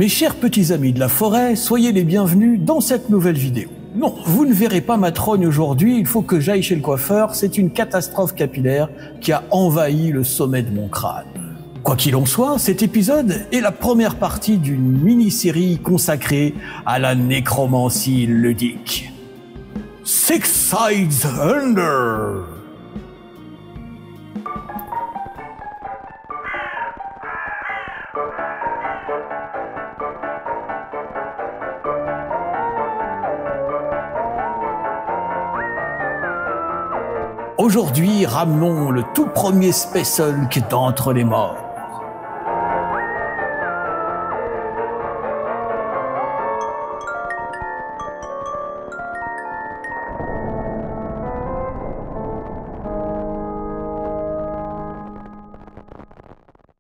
Mes chers petits amis de la forêt, soyez les bienvenus dans cette nouvelle vidéo. Non, vous ne verrez pas ma trogne aujourd'hui, il faut que j'aille chez le coiffeur, c'est une catastrophe capillaire qui a envahi le sommet de mon crâne. Quoi qu'il en soit, cet épisode est la première partie d'une mini-série consacrée à la nécromancie ludique. Six Sides Under. Aujourd'hui, ramenons le tout premier Space Hulk d'entre les morts.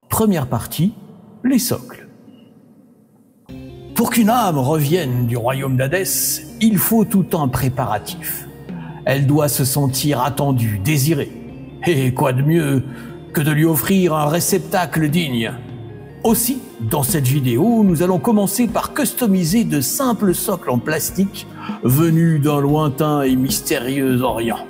Première partie, les socles. Pour qu'une âme revienne du royaume d'Hadès, il faut tout un préparatif. Elle doit se sentir attendue, désirée. Et quoi de mieux que de lui offrir un réceptacle digne? Aussi, dans cette vidéo, nous allons commencer par customiser de simples socles en plastique venus d'un lointain et mystérieux Orient.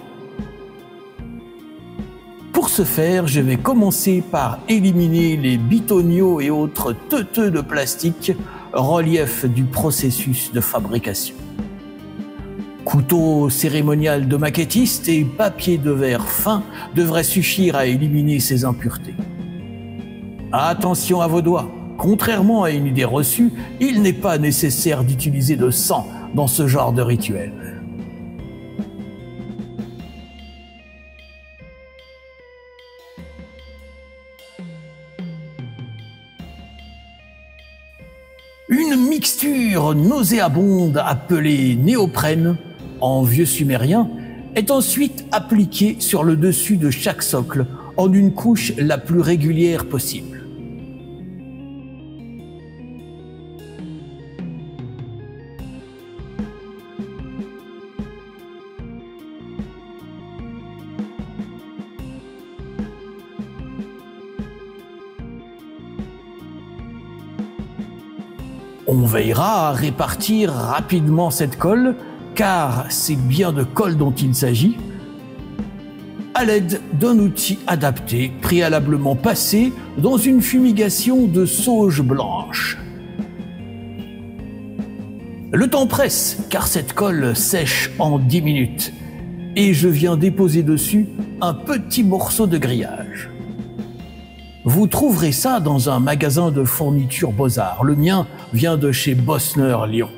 Pour ce faire, je vais commencer par éliminer les bitoniaux et autres teuteux de plastique, relief du processus de fabrication. Couteau cérémonial de maquettiste et papier de verre fin devraient suffire à éliminer ces impuretés. Attention à vos doigts, contrairement à une idée reçue, il n'est pas nécessaire d'utiliser de sang dans ce genre de rituel. Une mixture nauséabonde appelée néoprène, en vieux sumérien, est ensuite appliquée sur le dessus de chaque socle en une couche la plus régulière possible. On veillera à répartir rapidement cette colle, car c'est bien de colle dont il s'agit, à l'aide d'un outil adapté, préalablement passé dans une fumigation de sauge blanche. Le temps presse, car cette colle sèche en 10 minutes, et je viens déposer dessus un petit morceau de grillage. Vous trouverez ça dans un magasin de fournitures Beaux-Arts. Le mien vient de chez Bossner Lyon.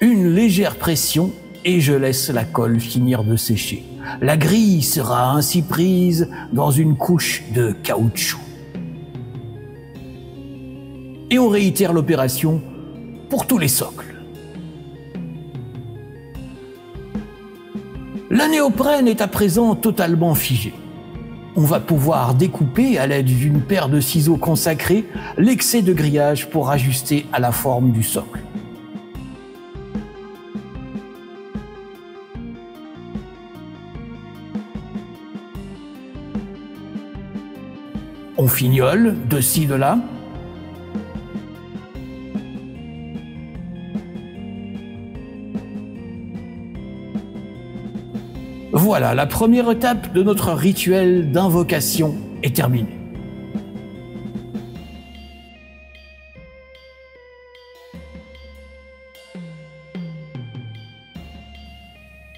Une légère pression et je laisse la colle finir de sécher. La grille sera ainsi prise dans une couche de caoutchouc. Et on réitère l'opération pour tous les socles. La néoprène est à présent totalement figée. On va pouvoir découper à l'aide d'une paire de ciseaux consacrés l'excès de grillage pour ajuster à la forme du socle. On fignole de ci, de là. Voilà, la première étape de notre rituel d'invocation est terminée.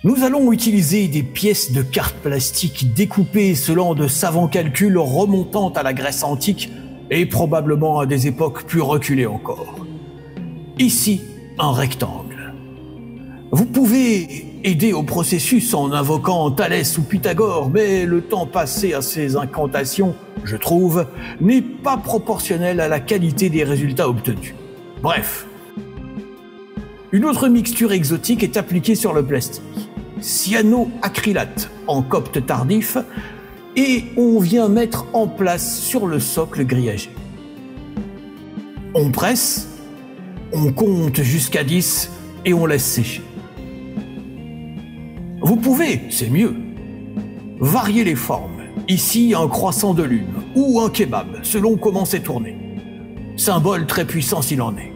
Nous allons utiliser des pièces de cartes plastique découpées selon de savants calculs remontant à la Grèce antique et probablement à des époques plus reculées encore. Ici, un rectangle. Vous pouvez aider au processus en invoquant Thalès ou Pythagore, mais le temps passé à ces incantations, je trouve, n'est pas proportionnel à la qualité des résultats obtenus. Bref. Une autre mixture exotique est appliquée sur le plastique. Cyanoacrylate en copte tardif et on vient mettre en place sur le socle grillagé. On presse, on compte jusqu'à 10 et on laisse sécher. Vous pouvez, c'est mieux, varier les formes. Ici, un croissant de lune ou un kebab, selon comment c'est tourné. symbole très puissant s'il en est.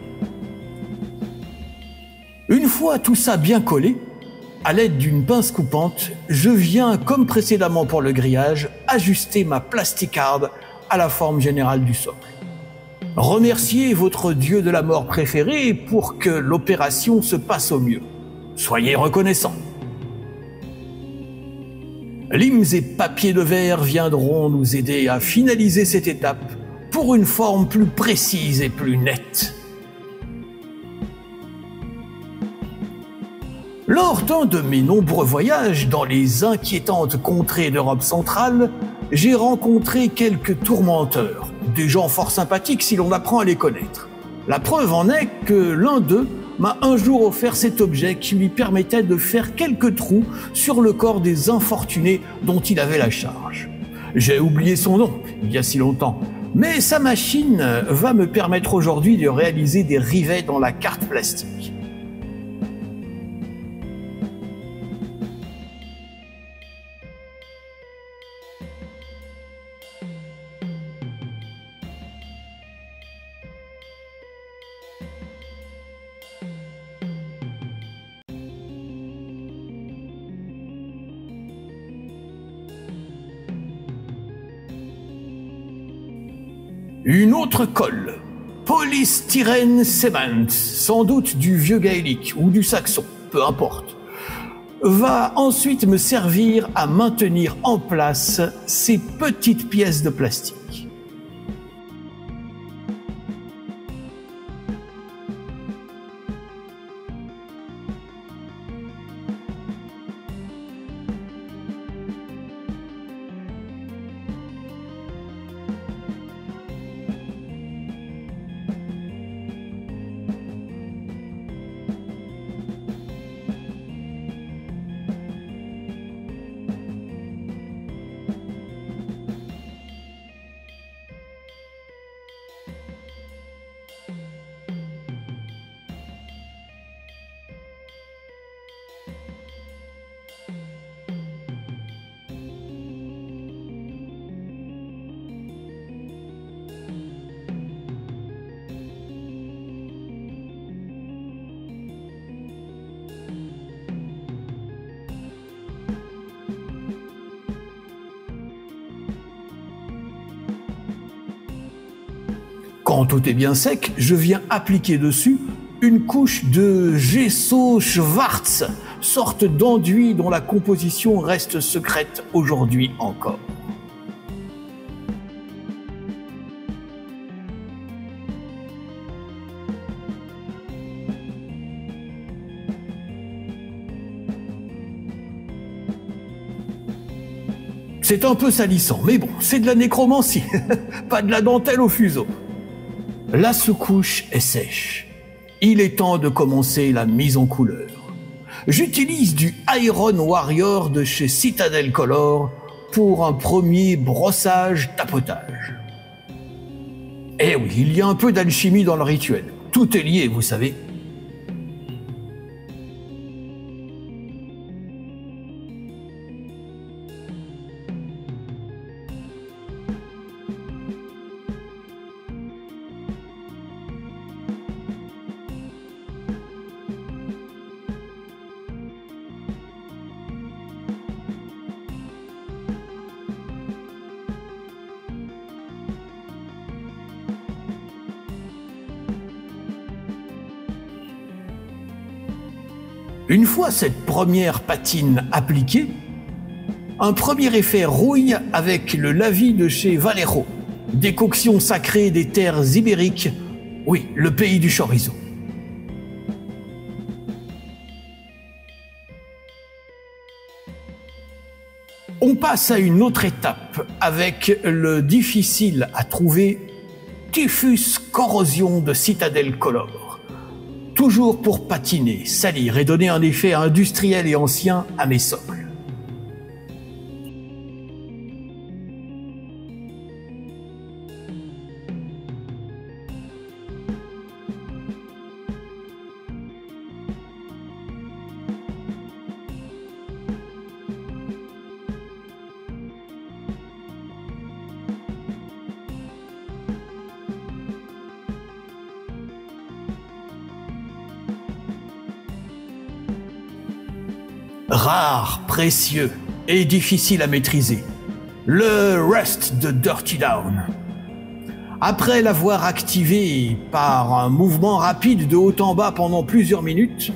Une fois tout ça bien collé, à l'aide d'une pince coupante, je viens, comme précédemment pour le grillage, ajuster ma plasticarde à la forme générale du socle. Remerciez votre dieu de la mort préféré pour que l'opération se passe au mieux. Soyez reconnaissants. Limes et papiers de verre viendront nous aider à finaliser cette étape pour une forme plus précise et plus nette. Lors d'un de mes nombreux voyages dans les inquiétantes contrées d'Europe centrale, j'ai rencontré quelques tourmenteurs, des gens fort sympathiques si l'on apprend à les connaître. La preuve en est que l'un d'eux m'a un jour offert cet objet qui lui permettait de faire quelques trous sur le corps des infortunés dont il avait la charge. J'ai oublié son nom, il y a si longtemps, mais sa machine va me permettre aujourd'hui de réaliser des rivets dans la carte plastique. Une autre colle, polystyrène cement, sans doute du vieux gaélique ou du saxon, peu importe, va ensuite me servir à maintenir en place ces petites pièces de plastique. Quand tout est bien sec, je viens appliquer dessus une couche de gesso Schwarz, sorte d'enduit dont la composition reste secrète aujourd'hui encore. C'est un peu salissant, mais bon, c'est de la nécromancie, pas de la dentelle au fuseau. La sous-couche est sèche. Il est temps de commencer la mise en couleur. J'utilise du Iron Warrior de chez Citadel Color pour un premier brossage-tapotage. Eh oui, il y a un peu d'alchimie dans le rituel. Tout est lié, vous savez. Une fois cette première patine appliquée, un premier effet rouille avec le lavis de chez Valero, décoction sacrée des terres ibériques, oui, le pays du chorizo. On passe à une autre étape avec le difficile à trouver Typhus Corrosion de Citadel Color. Toujours pour patiner, salir et donner un effet industriel et ancien à mes socles. rare, précieux et difficile à maîtriser. Le Rust de Dirty Down. Après l'avoir activé par un mouvement rapide de haut en bas pendant plusieurs minutes,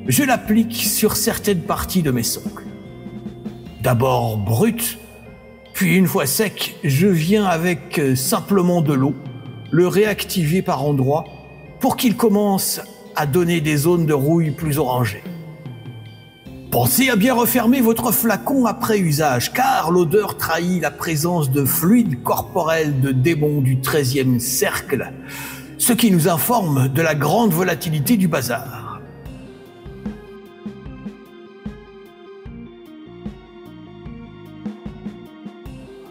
je l'applique sur certaines parties de mes socles. D'abord brut, puis une fois sec, je viens avec simplement de l'eau, le réactiver par endroits pour qu'il commence à donner des zones de rouille plus orangées. Pensez à bien refermer votre flacon après usage, car l'odeur trahit la présence de fluide corporel de démons du 13e cercle, ce qui nous informe de la grande volatilité du bazar.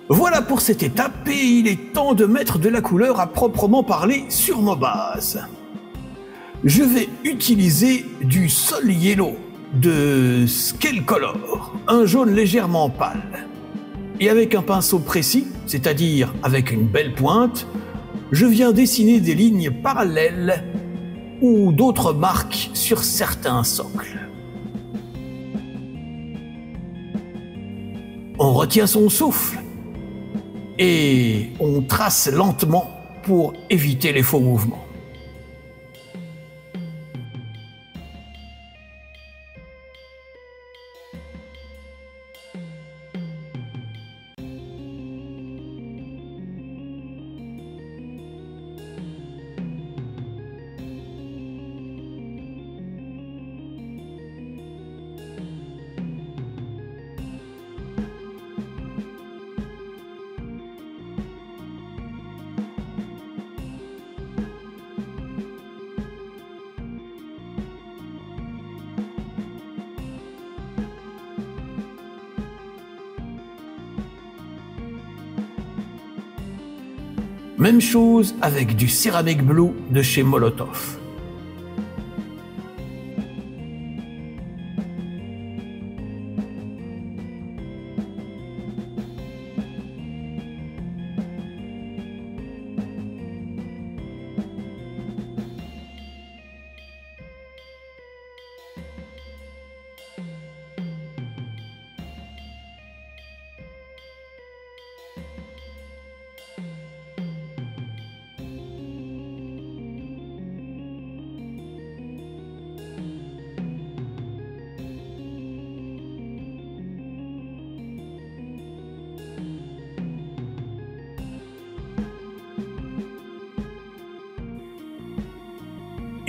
Voilà pour cette étape et il est temps de mettre de la couleur à proprement parler sur nos bases. Je vais utiliser du Sol Yellow de Scale Color, un jaune légèrement pâle. Et avec un pinceau précis, c'est-à-dire avec une belle pointe, je viens dessiner des lignes parallèles ou d'autres marques sur certains socles. On retient son souffle et on trace lentement pour éviter les faux mouvements. Même chose avec du Ceramic Blue de chez Molotov.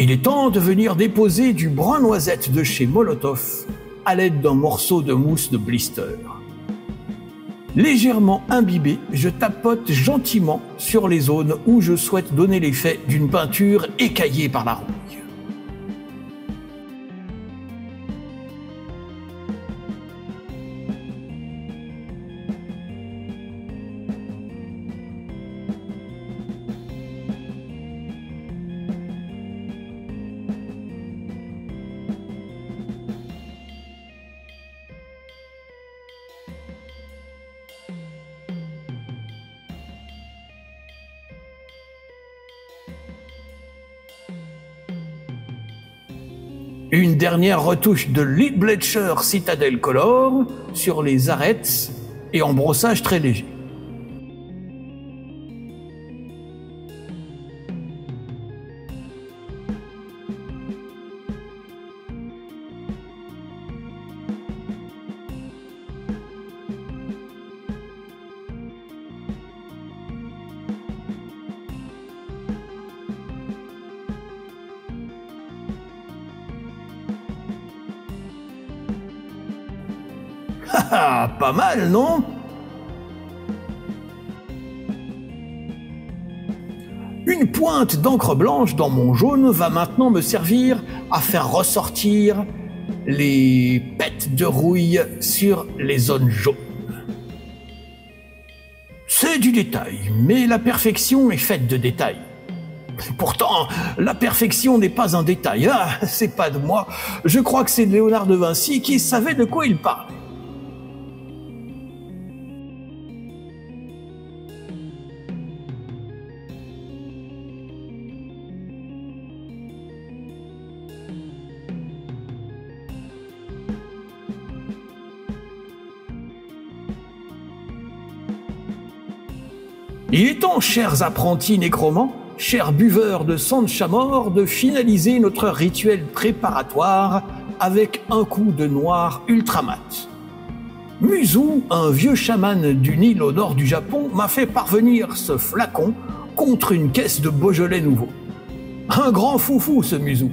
Il est temps de venir déposer du brun noisette de chez Molotov à l'aide d'un morceau de mousse de blister. Légèrement imbibé, je tapote gentiment sur les zones où je souhaite donner l'effet d'une peinture écaillée par la rouille. Une dernière retouche de Leadblecher Citadel Color sur les arêtes et en brossage très léger. Ah, pas mal, non? Une pointe d'encre blanche dans mon jaune va maintenant me servir à faire ressortir les pets de rouille sur les zones jaunes. C'est du détail, mais la perfection est faite de détails. Pourtant, la perfection n'est pas un détail. Ah, c'est pas de moi. Je crois que c'est Léonard de Vinci qui savait de quoi il parlait. Il est temps, chers apprentis nécromants, chers buveurs de sang de chat mort, de finaliser notre rituel préparatoire avec un coup de noir ultramat. Muzu, un vieux chaman du Nil au nord du Japon, m'a fait parvenir ce flacon contre une caisse de Beaujolais nouveau. Un grand foufou, ce Muzu.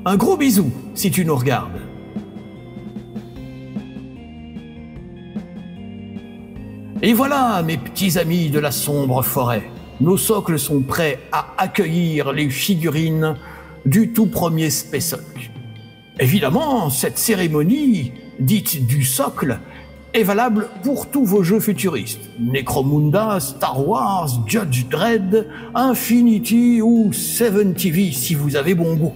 Un gros bisou, si tu nous regardes. Et voilà, mes petits amis de la sombre forêt, nos socles sont prêts à accueillir les figurines du tout premier Space Hulk. Évidemment, cette cérémonie, dite du socle, est valable pour tous vos jeux futuristes. Necromunda, Star Wars, Judge Dredd, Infinity ou 7TV si vous avez bon goût.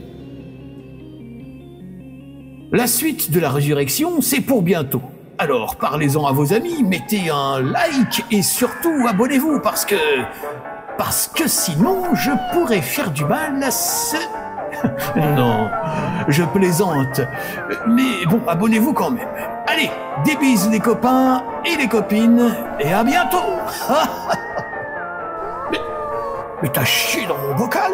La suite de la résurrection, c'est pour bientôt. Alors parlez-en à vos amis, mettez un like et surtout abonnez-vous parce que sinon je pourrais faire du mal à ce... Non, je plaisante. Mais bon, abonnez-vous quand même. Allez, des bises les copains et les copines, et à bientôt. Mais t'as chié dans mon bocal?